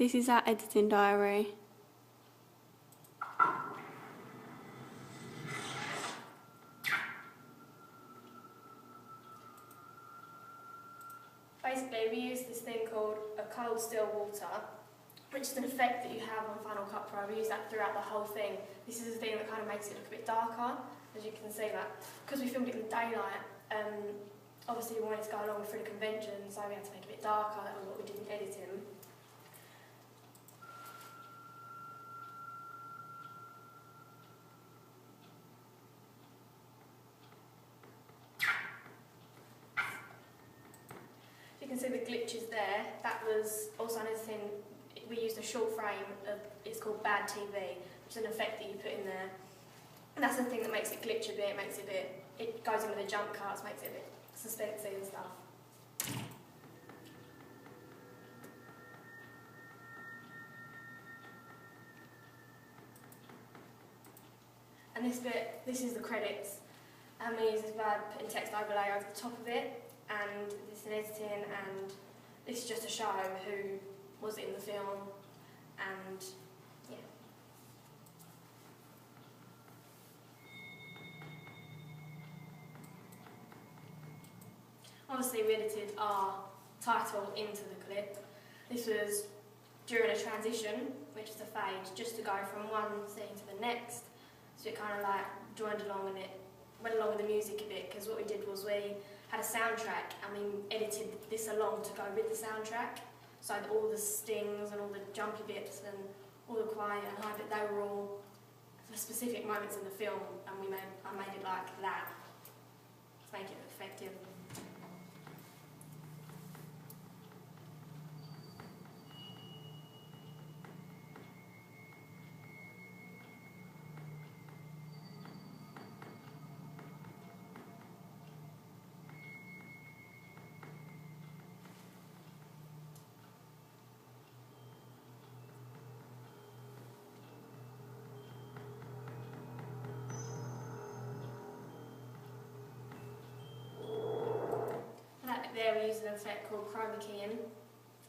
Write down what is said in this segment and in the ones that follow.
This is our editing diary. Basically, we use this thing called a cold still water, which is an effect that you have on Final Cut Pro. We use that throughout the whole thing. This is the thing that kind of makes it look a bit darker, as you can see that. Because we filmed it in the daylight, obviously we wanted to go along with the convention, so we had to make it a bit darker. That was what we did in editing. You can see the glitches there. That was also another thing. We used a short frame it's called Bad TV, which is an effect that you put in there. And that's the thing that makes it glitch a bit, it goes in with the jump cuts, makes it a bit suspensey and stuff. And this bit, this is the credits. And we use this bad putting text overlay over the top of it. And this is editing, and this is just to show who was in the film, and yeah. Obviously we edited our title into the clip. This was during a transition, which is a fade, just to go from one scene to the next. So it kind of like joined along and it went along with the music a bit, because what we did was we had a soundtrack and we edited this along to go with the soundtrack. So all the stings and all the jumpy bits and all the quiet and high bit, they were all for specific moments in the film, and I made it like that to make it effective. There we used an effect called chroma keying.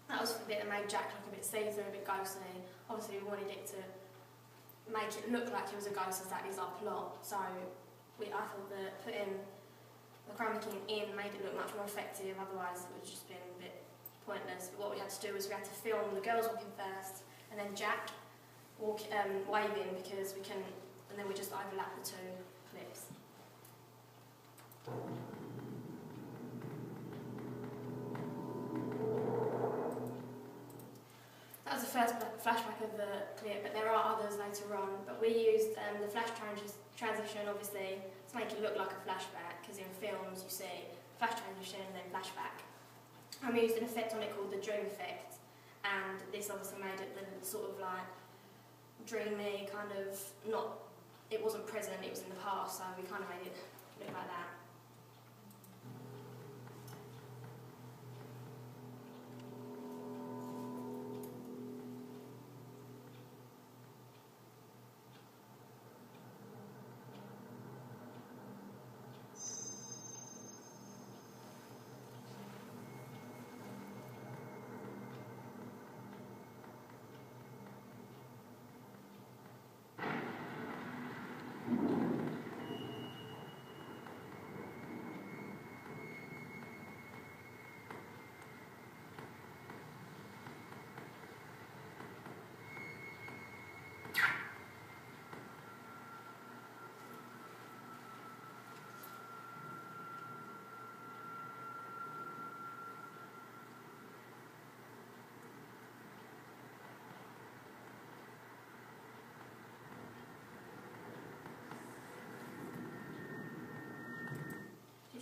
That was the bit that made Jack look a bit see-through, a bit ghostly. Obviously we wanted it to make it look like he was a ghost, as that is our plot. So I thought that putting the chroma keying in made it look much more effective, otherwise it would just been a bit pointless. But what we had to do was we had to film the girls walking first, and then Jack waving, because we can, and then we just overlap the two clips. That was the first flashback of the clip, but there are others later on. But we used the flash transition, obviously, to make it look like a flashback, because in films you see flash transition and then flashback. And we used an effect on it called the dream effect, and this obviously made it the sort of like dreamy, kind of it wasn't present, it was in the past, so we kind of made it look like that.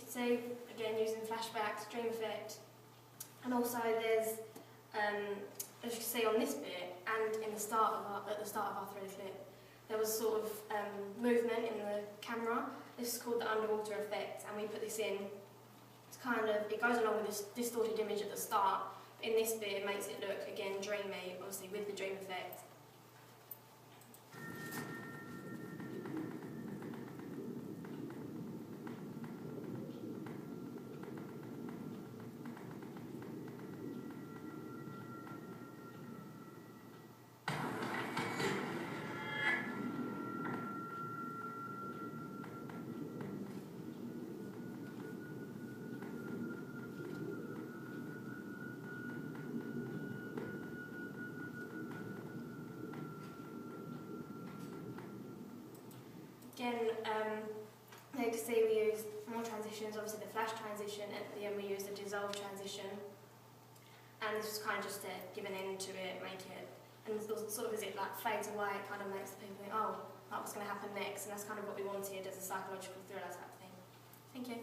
So again, using flashbacks, dream effect, and also there's, as you can see on this bit and in the start of at the start of our thread clip, there was sort of movement in the camera. This is called the underwater effect, and we put this in. It's kind of, it goes along with this distorted image at the start. But in this bit, it makes it look again dreamy, obviously with the dream effect. Again, you can see we use more transitions, obviously the flash transition, and at the end we use the dissolve transition. And this was kind of just to give an end to it, make it, and sort of as it like fades away, it kind of makes the people think, oh, like what's going to happen next, and that's kind of what we wanted as a psychological thriller type thing. Thank you.